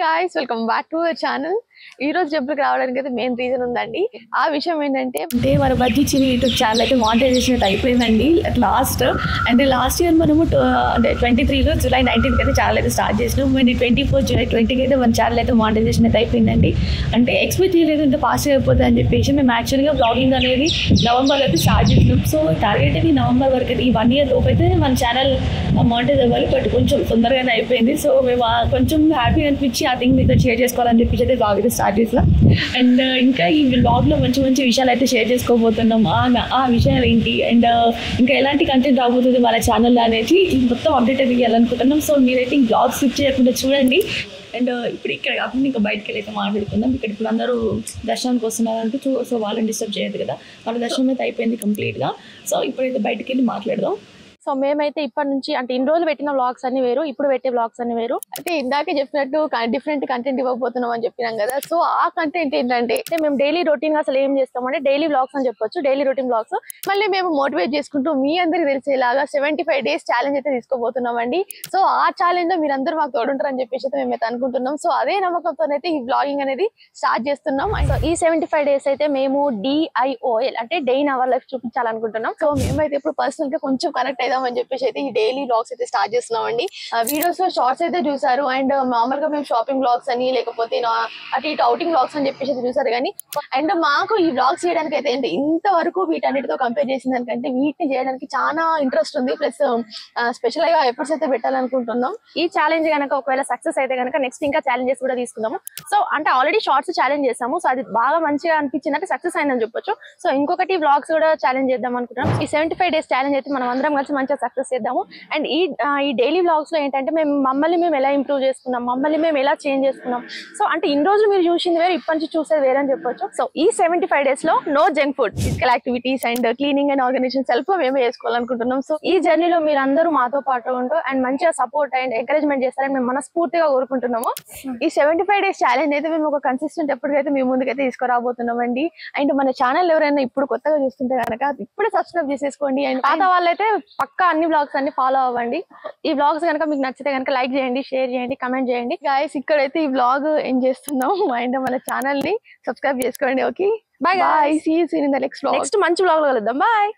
guys, welcome back to our channel. ఈ రోజు జబ్బులకు రావడానికి అయితే మెయిన్ రీజన్ ఉందండి. ఆ విషయం ఏంటంటే మన బడ్జెట్ యూట్యూబ్ ఛానల్ అయితే మానిటైజేషన్ అయిపోయిందండి లాస్ట్ ఇయర్ మనము అంటే 23లో జూలై 19th అయితే ఛానల్ అయితే స్టార్ట్ చేసినాం. మరి 24 జూలై 20కి అయితే మన ఛానల్ అయితే మానిటైజేషన్ అయితే అయిపోయిందండి. అంటే ఎక్స్పెక్ట్ చేయలేదు ఇంత ఫాస్ట్ అయిపోతుంది అని చెప్పేసి మేము యాక్చువల్గా బ్లాగింగ్ అనేది నవంబర్ అయితే స్టార్ట్ చేసినాం. సో టార్గెట్ అయితే నవంబర్ వరకు అయితే ఈ 1 year లోపు అయితే మన ఛానల్ మానిటైజ్ అవ్వాలి. బట్ కొంచెం తొందరగానే అయిపోయింది. సో మేము కొంచెం హ్యాపీ అనిపించి ఆ థింగ్ మీతో షేర్ చేసుకోవాలని చెప్పేసి అయితే బ్లాగ్ అయితే స్టార్ట్ చేసాం. అండ్ ఇంకా ఈ బ్లాగ్లో మంచి మంచి విషయాలు అయితే షేర్ చేసుకోబోతున్నాం. ఆ విషయాలు ఏంటి అండ్ ఇంకా ఎలాంటి కంటెంట్ రాబోతుంది మన ఛానల్లో అనేది మొత్తం అప్డేట్ అయితే ఇవ్వాలనుకుంటున్నాం. సో మీరైతే ఈ బ్లాగ్ స్కిప్ చేయకుండా చూడండి. అండ్ ఇప్పుడు ఇక్కడ కాకుండా ఇంకా బయటకి వెళ్ళి అయితే మాట్లాడుకుందాం. ఇక్కడ ఇప్పుడు అందరూ దర్శనానికి వస్తున్నారంటూ సో వాళ్ళని డిస్టర్బ్ చేయదు కదా. వాళ్ళ దర్శనం అయితే అయిపోయింది కంప్లీట్గా. సో ఇప్పుడైతే బయటకు వెళ్ళి మాట్లాడదాం. సో మేమైతే ఇప్పటి నుంచి అంటే ఇన్ని రోజులు పెట్టిన వ్లాగ్స్ అన్ని వేరు, ఇప్పుడు పెట్టే వ్లాగ్స్ అన్ని వేరు. అయితే ఇందాకే చెప్పినట్టు డిఫరెంట్ కంటెంట్ ఇవ్వబోతున్నాం అని చెప్పినాం కదా. సో ఆ కంటెంట్ ఏంటంటే మేము డైలీ రొటీన్ గా అసలు ఏం చేస్తామంటే డైలీ వ్లాగ్స్ అని చెప్పొచ్చు, డైలీ రొటీన్ వ్లాగ్స్. మళ్ళీ మేము మోటివేట్ చేసుకుంటూ మీ అందరికి తెలిసేలాగా 75 days ఛాలెంజ్ అయితే తీసుకోబోతున్నామండి. సో ఆ ఛాలెంజ్ లో మీరందరూ మాకు తోడుంటారని చెప్పేసి అయితే మేమైతే అనుకుంటున్నాం. సో అదే నమ్మకంతోనైతే ఈ వ్లాగింగ్ అనేది స్టార్ట్ చేస్తున్నాం. సో ఈ 75 days అయితే మేము DIOL అంటే డే ఇన్ అవర్ లైఫ్ చూపించాలనుకుంటున్నాం. సో మేమైతే ఇప్పుడు పర్సనల్ గా కొంచెం కనెక్ట్ అని చెప్పేసి అయితే ఈ డైలీ వ్లాగ్స్ అయితే స్టార్ట్ చేస్తున్నామండి. వీడియోస్ లో షార్ట్స్ అయితే చూసారు అండ్ నార్మల్ గా మేము షాపింగ్ వ్లాగ్స్ అని లేకపోతే అటు ఇటు అవుటింగ్ వ్లాగ్స్ అని చెప్పేసి అయితే చూసారు. కానీ అండ్ మాకు ఈ వ్లాగ్స్ చేయడానికి అయితే ఇంతవరకు వీటన్నిటితో కంపేర్ చేసిన దానికంటే వీటిని చేయడానికి చాలా ఇంట్రెస్ట్ ఉంది. ప్లస్ స్పెషల్ గా ఎఫర్ట్స్ అయితే పెట్టాలనుకుంటున్నాం. ఈ ఛాలెంజ్ కనుక ఒకవేళ సక్సెస్ అయితే కనుక నెక్స్ట్ ఇంకా ఛాలెంజెస్ కూడా తీసుకుందాము. సో అంటే ఆల్రెడీ షార్ట్స్ ఛాలెంజ్ చేసాము. సో అది బాగా మంచిగా అనిపించిందంటే సక్సెస్ అయిందని చెప్పొచ్చు. సో ఇంకొకటి వ్లాగ్స్ కూడా ఛాలెంజ్ చేద్దాం అనుకుంటున్నాం. ఈ 75 days ఛాలెంజ్ అయితే మనం అందరం కలిసి మంచిగా సక్సెస్ చేద్దాము. అండ్ ఈ డైలీ వ్లాగ్స్ లో ఏంటంటే మమ్మల్ని మేము ఎలా ఇంప్రూవ్ చేసుకున్నాం, మమ్మల్ని మేము ఎలా చేంజ్ చేసుకున్నాం. సో అంటే ఇన్ని రోజులు మీరు చూసింది వేరు, ఇప్పటి నుంచి చూసేది వేరే అని చెప్పొచ్చు. సో ఈ 75 days లో no junk food, physical activities and cleaning and organisation self మేమే చేసుకోవాలనుకుంటున్నాం. సో ఈ జర్నీలో మీరు అందరూ మాతో పాటు ఉంటూ అండ్ మంచిగా సపోర్ట్ అండ్ ఎంకరేజ్మెంట్ చేస్తారని మేము మనస్ఫూర్తిగా కోరుకుంటున్నాము. ఈ 75 days ఛాలెంజ్ అయితే మేము ఒక కన్సిస్టెంట్ ఎప్పటికైతే మీ ముందుకైతే తీసుకురాబోతున్నామండి. అండ్ మన ఛానల్ ఎవరైనా ఇప్పుడు కొత్తగా చూస్తుంటే కనుక ఇప్పుడే సబ్స్క్రైబ్ చేసేసుకోండి. అండ్ పాత వాళ్ళైతే పక్కా అన్ని వ్లాగ్స్ అన్ని ఫాలో అవ్వండి. ఈ వ్లాగ్స్ కనుక మీకు నచ్చితే కనుక లైక్ చేయండి, షేర్ చేయండి, కమెంట్ చేయండి. గైస్ ఇక్కడైతే ఈ వ్లాగ్ ఏం చేస్తున్నాం అండ్ మన ఛానల్ ని సబ్స్క్రైబ్ చేసుకోండి. Okay, bye. See you soon in the next vlog. Next మంచి వ్లాగ్ లో కలుద్దాం. బాయ్.